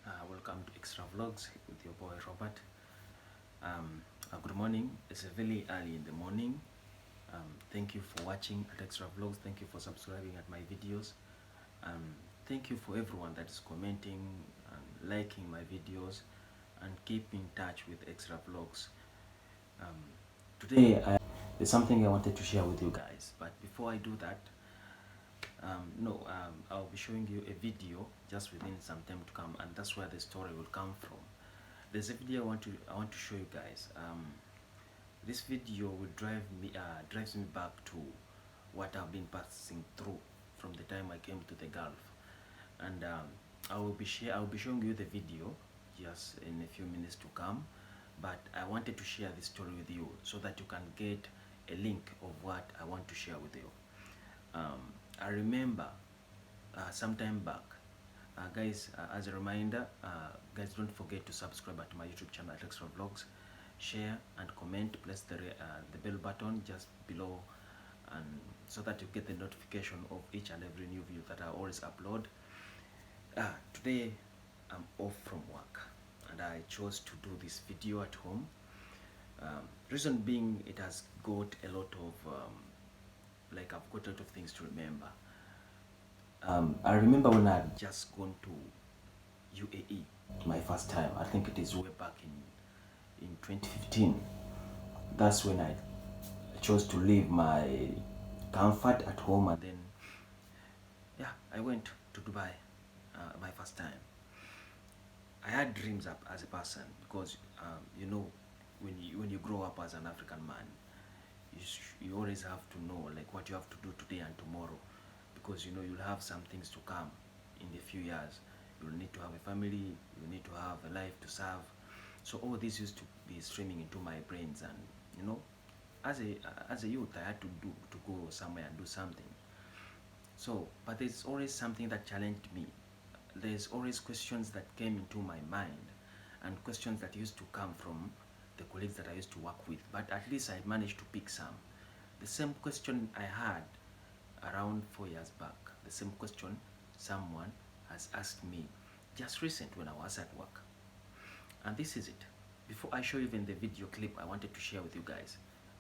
Welcome to Extra Vlogs with your boy Robert. Good morning. It's very early in the morning. Thank you for watching at Extra Vlogs. Thank you for subscribing at my videos. Thank you for everyone that is commenting and liking my videos and keep in touch with Extra Vlogs. Today there's something I wanted to share with you guys, but before I do that, I'll be showing you a video just within some time to come, and that's where the story will come from. There's a video I want to show you guys. This video will drives me back to what I've been passing through from the time I came to the Gulf, and I will be showing you the video just in a few minutes to come. But I wanted to share this story with you so that you can get a link of what I want to share with you. I remember some time back, guys, as a reminder, guys, don't forget to subscribe to my YouTube channel at Extra Vlogs, share and comment, press the bell button just below, and so that you get the notification of each and every new video that I always upload. Today I'm off from work and I chose to do this video at home. Reason being, it has got a lot of I've got a lot of things to remember. I remember when I had just gone to UAE my first time. I think it is way back in 2015. That's when I chose to leave my comfort at home, and then I went to Dubai my first time. I had dreams up as a person because when you grow up as an African man, you always have to know like what you have to do today and tomorrow, because you'll have some things to come in a few years. You'll need to have a family, you need to have a life to serve. So all this used to be streaming into my brains, and as a youth I had to go somewhere and do something. So but there's always something that challenged me. There's always questions that came into my mind, and questions that used to come from the colleagues that I used to work with, but at least I managed to pick some. The same question I had around 4 years back, the same question someone has asked me just recent when I was at work. And this is it. Before I show you even the video clip I wanted to share with you guys,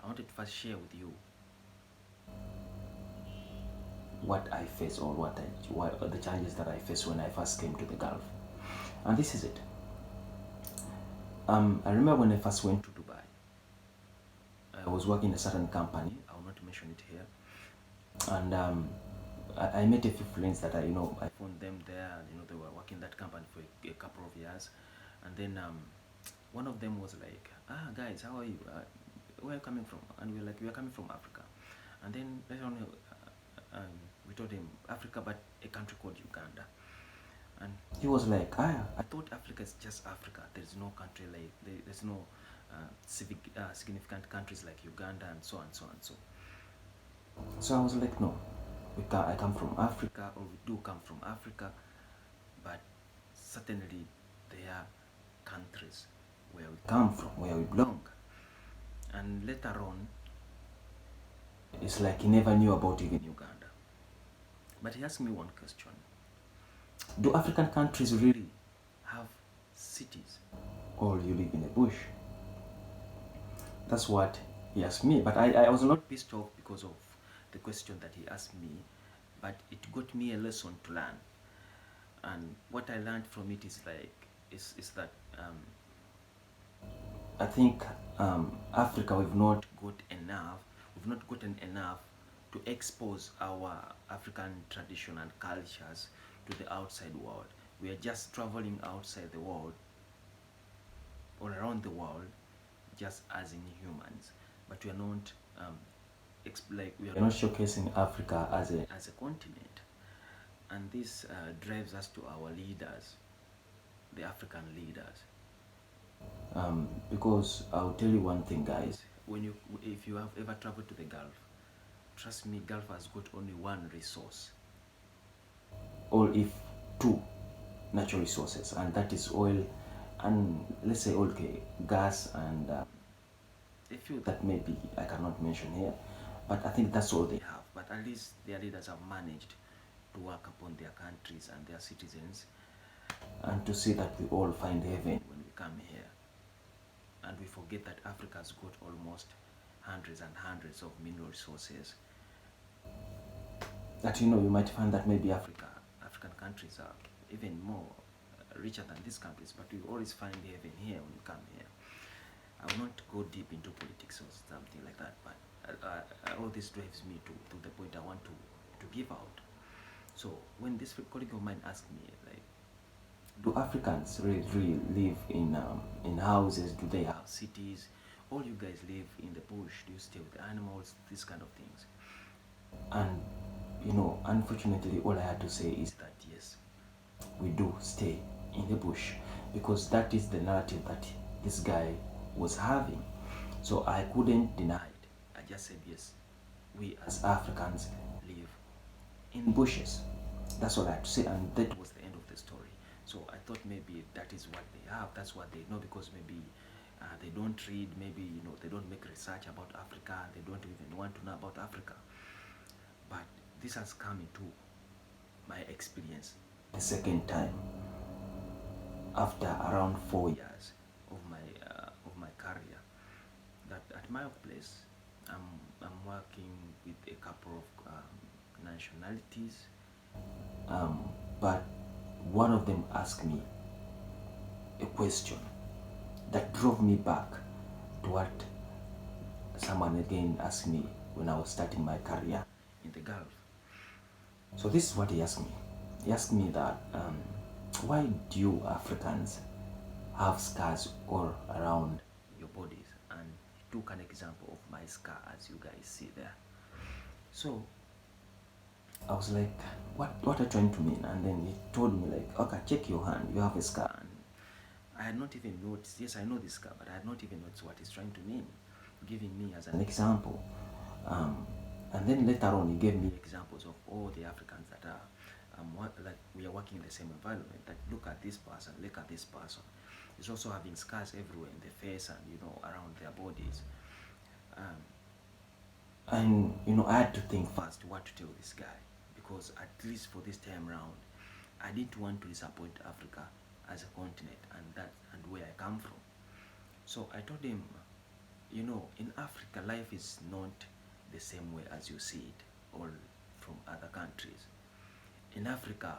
I wanted to first share with you what I face, or what the challenges that I faced when I first came to the Gulf. And this is it. I remember when I first went to Dubai, I was working in a certain company. I will not mention it here. And I met a few friends that I found them there, and they were working that company for a couple of years. And then one of them was like, guys, how are you? Where are you coming from? And we were like, we are coming from Africa. And then later on, we told him Africa, but a country called Uganda. And he was like, I thought Africa is just Africa. There's no country like, there's no significant countries like Uganda, and so on, so on, so. So I was like, no, I come from Africa, or we do come from Africa, but certainly there are countries where we come from, where we belong. And later on, it's like he never knew about even Uganda. But he asked me one question. Do African countries really have cities, or you live in a bush? That's what he asked me. But I was not pissed off because of the question that he asked me, but it got me a lesson to learn. And what I learned from it is that I think Africa, we've not gotten enough to expose our African tradition and cultures to the outside world. We are just traveling outside the world, or around the world, just as in humans, but we are not we are not showcasing Africa as a continent. And this drives us to our leaders, the African leaders. Because I'll tell you one thing, guys, if you have ever traveled to the Gulf, trust me, Gulf has got only one resource, or if two natural resources, and that is oil, and let's say gas, and a few that maybe I cannot mention here, but I think that's all they have. But at least their leaders have managed to work upon their countries and their citizens and to see that we all find heaven when we come here. And we forget that Africa's got almost hundreds and hundreds of mineral resources. That you might find that maybe African countries are even more richer than these countries, but we always find heaven here when we come here. I will not go deep into politics or something like that, but all this drives me to the point I want to give out. So when this colleague of mine asked me, like, do Africans really live in houses? Do they have cities? All you guys live in the bush? Do you stay with animals? These kind of things. And unfortunately, all I had to say is that yes, we do stay in the bush, because that is the narrative that this guy was having. So I couldn't deny it. I just said yes, we as Africans live in bushes. That's all I had to say, and that was the end of the story. So I thought maybe that is what they have, that's what they know, because maybe they don't read, maybe they don't make research about Africa, they don't even want to know about Africa. But this has come into my experience the second time, after around 4 years of my career, that at my place I'm working with a couple of nationalities, but one of them asked me a question that drove me back to what someone again asked me when I was starting my career in the Gulf. So this is what he asked me. He asked me that, why do you Africans have scars all around your bodies? And he took an example of my scar, as you guys see there. So I was like, what are you trying to mean? And then he told me, like, okay, check your hand, you have a scar. And I had not even noticed, yes, I know this scar, but I had not even noticed what he's trying to mean, giving me as an example. And then later on, he gave me examples of all the Africans that are, like we are working in the same environment. That look at this person, look at this person. He's also having scars everywhere in the face and around their bodies. And I had to think fast what to tell this guy, because at least for this time round, I didn't want to disappoint Africa as a continent and where I come from. So I told him, in Africa, life is not the same way as you see it all from other countries. In Africa,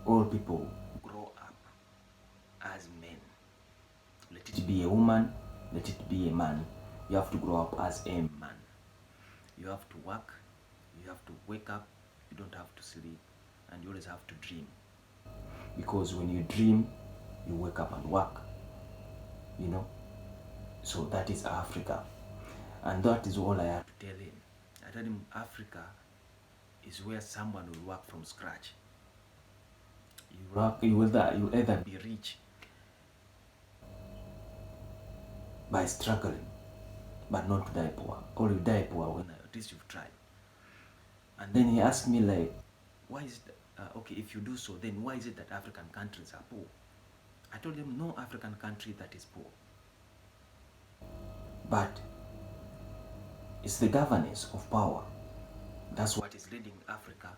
all people grow up as men. Let it be a woman, let it be a man. You have to grow up as a man. You have to work, you have to wake up, you don't have to sleep, and you always have to dream. Because when you dream, you wake up and work. So that is Africa. And that is all I have to tell him. I told him Africa is where someone will work from scratch. You will either be rich by struggling, but not to die poor, or you die poor when at least you've tried. And then he asked me, like, why is it, okay, if you do so, then why is it that African countries are poor? I told him no African country that is poor, but it's the governance of power. That's what is leading Africa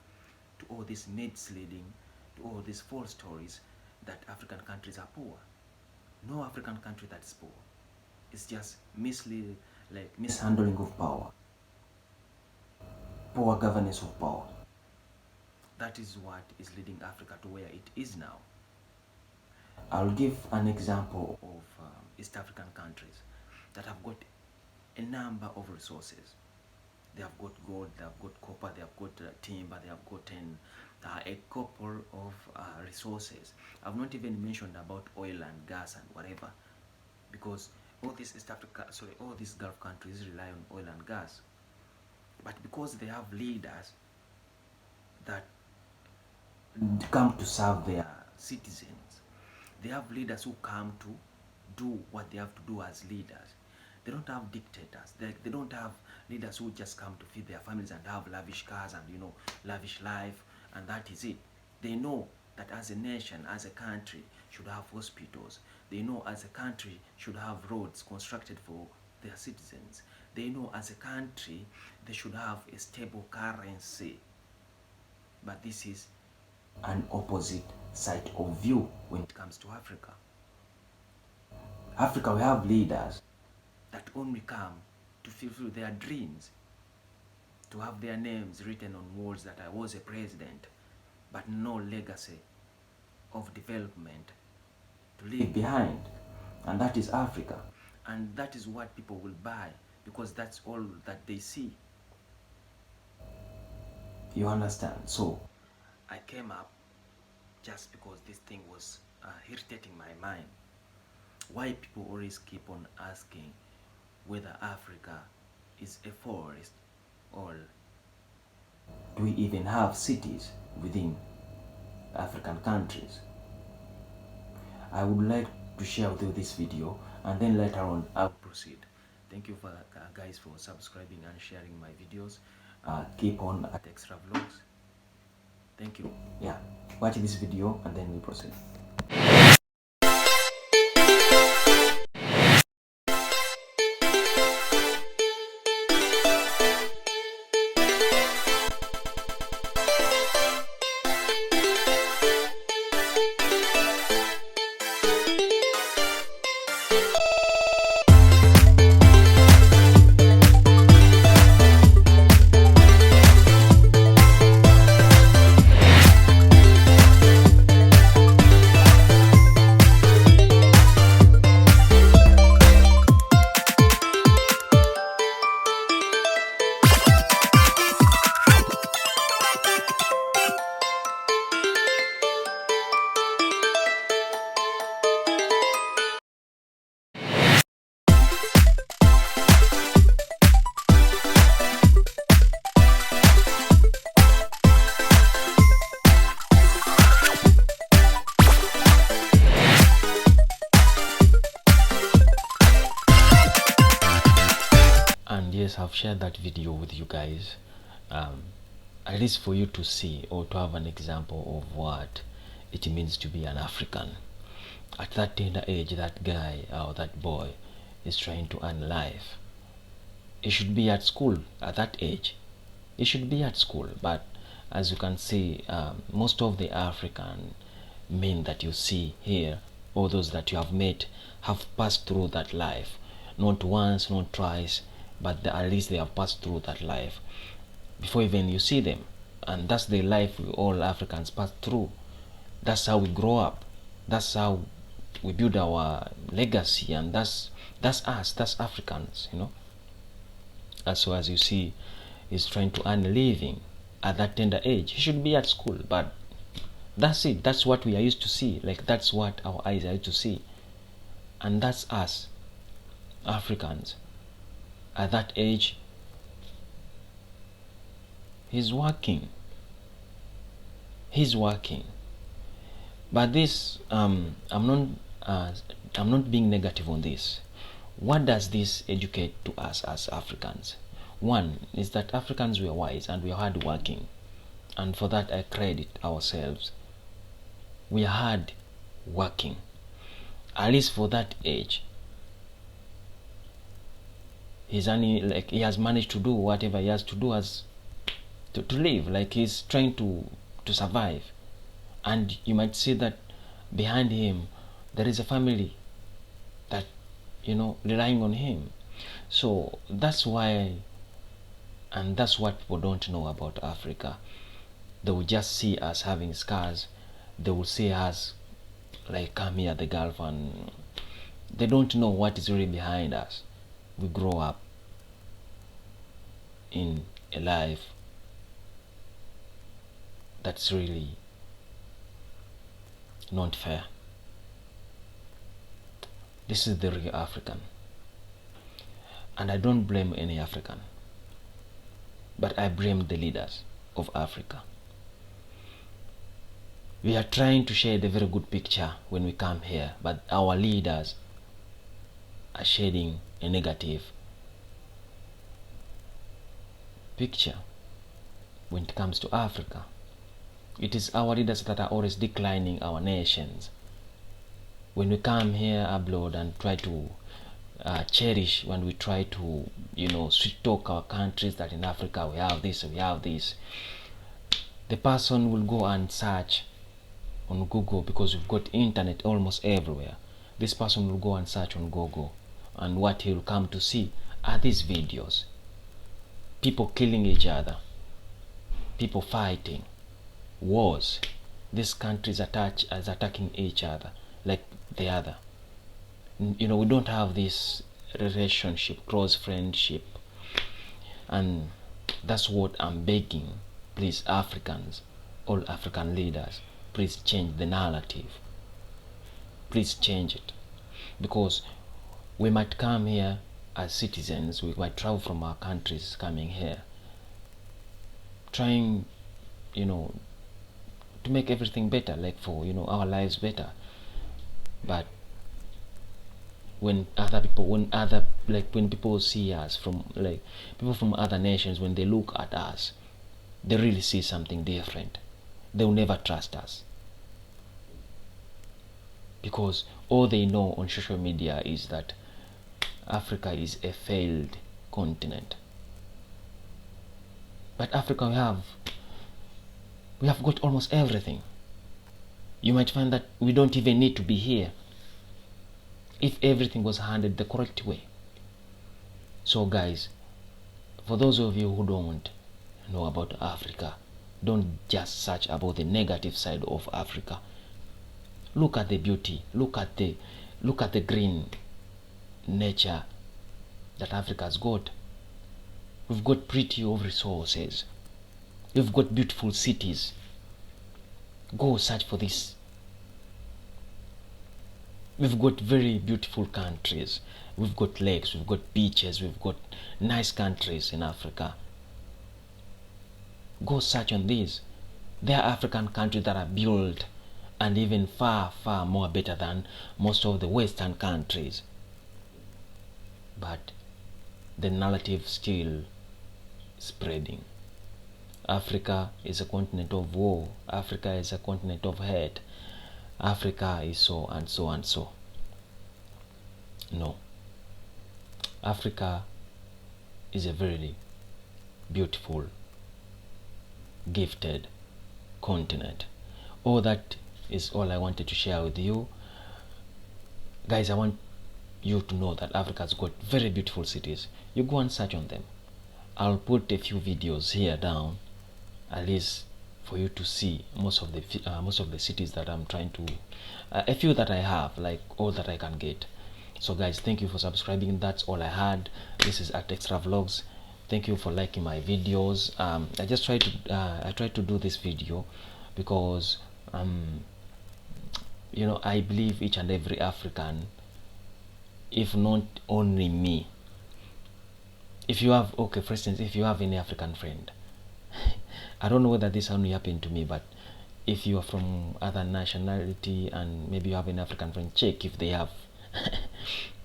to all this misleading, to all these false stories that African countries are poor. No African country that is poor. It's just mishandling of power, poor governance of power. That is what is leading Africa to where it is now. I'll give an example of East African countries that have got a number of resources. They have got gold, they have got copper, they have got timber, they have gotten a couple of resources. I've not even mentioned about oil and gas and whatever, because all these all these Gulf countries rely on oil and gas. But because they have leaders that come to serve their citizens, they have leaders who come to do what they have to do as leaders. They don't have dictators. They don't have leaders who just come to feed their families and have lavish cars and lavish life, and that is it. They know that as a nation, as a country, should have hospitals. They know as a country should have roads constructed for their citizens. They know as a country they should have a stable currency. But this is an opposite side of view when it comes to Africa. Africa, we have leaders that only come to fulfill their dreams, to have their names written on walls that I was a president, but no legacy of development to leave behind. And that is Africa. And that is what people will buy, because that's all that they see. You understand? So I came up just because this thing was irritating my mind. Why people always keep on asking whether Africa is a forest, or do we even have cities within African countries? I would like to share with you this video, and then later on I'll proceed. Thank you for guys for subscribing and sharing my videos. Keep on at Extra Vlogs. Thank you. Yeah, watch this video and then we proceed. And yes, I've shared that video with you guys, at least for you to see or to have an example of what it means to be an African. At that tender age, that guy or that boy is trying to earn life. He should be at school at that age. He should be at school, but as you can see, most of the African men that you see here, or those that you have met, have passed through that life. Not once, not twice, but at least they have passed through that life before even you see them. And that's the life we all Africans pass through. That's how we grow up. That's how we build our legacy, and that's us, that's Africans, you know. And so as you see, he's trying to earn a living at that tender age. He should be at school, but that's it. That's what we are used to see. Like, that's what our eyes are used to see. And that's us, Africans. At that age, he's working. But this, I'm not being negative on this. What does this educate to us as Africans? One is that Africans were wise and we are hard working, and for that I credit ourselves. We are hard working, at least for that age. He's only, like, he has managed to do whatever he has to do as to live. Like, he's trying to survive, and you might see that behind him there is a family that, you know, relying on him. So that's why, and that's what people don't know about Africa. They will just see us having scars. They will see us like, come here, the Gulf, and they don't know what is really behind us. We grow up in a life that's really not fair. This is the real African, and I don't blame any African, but I blame the leaders of Africa. We are trying to shade a very good picture when we come here, but our leaders are shading a negative picture when it comes to Africa. It is our leaders that are always declining our nations. When we come here abroad and try to cherish, when we try to, you know, sweet talk our countries that in Africa we have this, The person will go and search on Google, because we've got internet almost everywhere. This person will go and search on Google, and what he'll come to see are these videos. People killing each other, people fighting, wars. These countries attacking each other like the other. We don't have this relationship, close friendship. And that's what I'm begging. Please, Africans, all African leaders, please change the narrative. Please change it. Because we might come here as citizens, we might travel from our countries coming here, trying, to make everything better, like for, our lives better. But when people see us from, like, people from other nations, when they look at us, they really see something different. They'll never trust us, because all they know on social media is that Africa is a failed continent. But Africa, we have got almost everything. You might find that we don't even need to be here if everything was handled the correct way. So guys, for those of you who don't know about Africa, don't just search about the negative side of Africa. Look at the beauty, look at the green nature that Africa's got. We've got plenty of resources. We've got beautiful cities. Go search for this. We've got very beautiful countries. We've got lakes, we've got beaches, we've got nice countries in Africa. Go search on these. There are African countries that are built and even far, far more better than most of the Western countries. But the narrative still spreading. Africa is a continent of war. Africa is a continent of hate. Africa is so and so and so. No. Africa is a very beautiful, gifted continent. All that is all I wanted to share with you. Guys, I want you to know that Africa's got very beautiful cities. You go and search on them. I'll put a few videos here down, at least for you to see most of the cities that I'm trying to, a few that I have, like all that I can get. So guys, thank you for subscribing. That's all I had. This is at Extra Vlogs. Thank you for liking my videos. I tried to do this video because I believe each and every African, if not only me, if you have, okay, for instance, if you have any African friend, I don't know whether this only happened to me, but if you are from other nationality and maybe you have an African friend, check if they have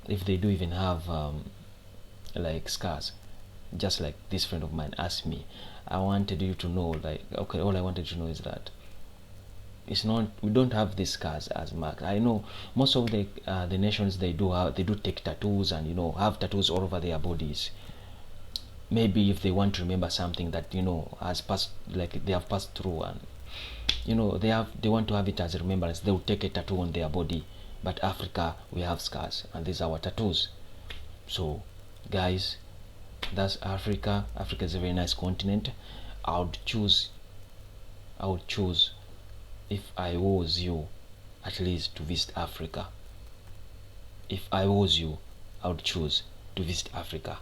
if they do even have like scars. Just like this friend of mine asked me, I wanted you to know, like, okay, all I wanted to know is that it's not, we don't have these scars as marks. I know most of the nations, they do take tattoos and have tattoos all over their bodies. Maybe if they want to remember something that has passed, like they have passed through, and they want to have it as a remembrance, they will take a tattoo on their body. But Africa, we have scars, and these are our tattoos. So guys, that's Africa. Africa is a very nice continent. I would choose, if I was you, at least to visit Africa. If I was you, I would choose to visit Africa,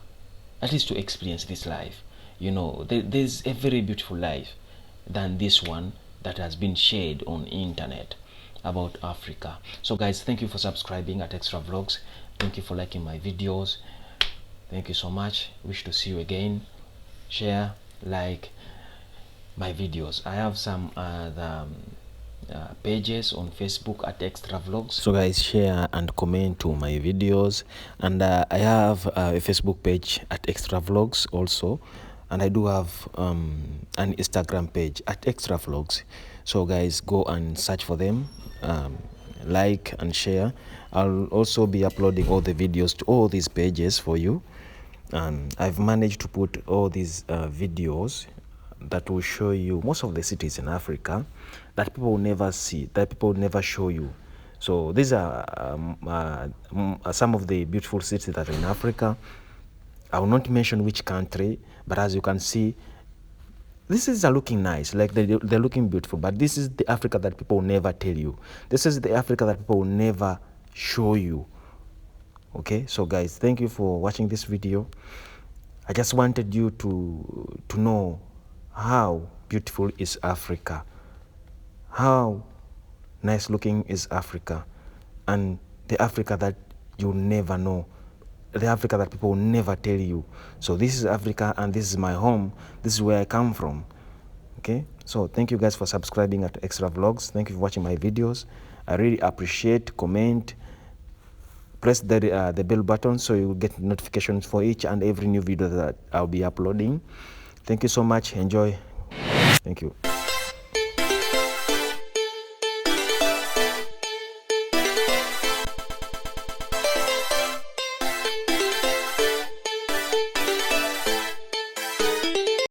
at least to experience this life. There's a very beautiful life than this one that has been shared on internet about Africa. So guys, thank you for subscribing at Extra Vlogs. Thank you for liking my videos. Thank you so much. Wish to see you again. Share, like my videos. I have some other pages on Facebook at Extra Vlogs. So guys, share and comment to my videos. And I have a Facebook page at Extra Vlogs also. And I do have an Instagram page at Extra Vlogs. So guys, go and search for them. Like and share. I'll also be uploading all the videos to all these pages for you. And I've managed to put all these videos that will show you most of the cities in Africa that people will never see, that people will never show you. So these are some of the beautiful cities that are in Africa. I will not mention which country, but as you can see, these cities are looking nice, like they're looking beautiful, but this is the Africa that people will never tell you. This is the Africa that people will never show you. Okay, so guys, thank you for watching this video. I just wanted you to know how beautiful is Africa, how nice looking is Africa, and the Africa that you'll never know, the Africa that people will never tell you. So this is Africa, and this is my home. This is where I come from. Okay, so thank you guys for subscribing at Extra Vlogs. Thank you for watching my videos. I really appreciate. Comment, press the bell button so you will get notifications for each and every new video that I'll be uploading. Thank you so much. Enjoy. Thank you.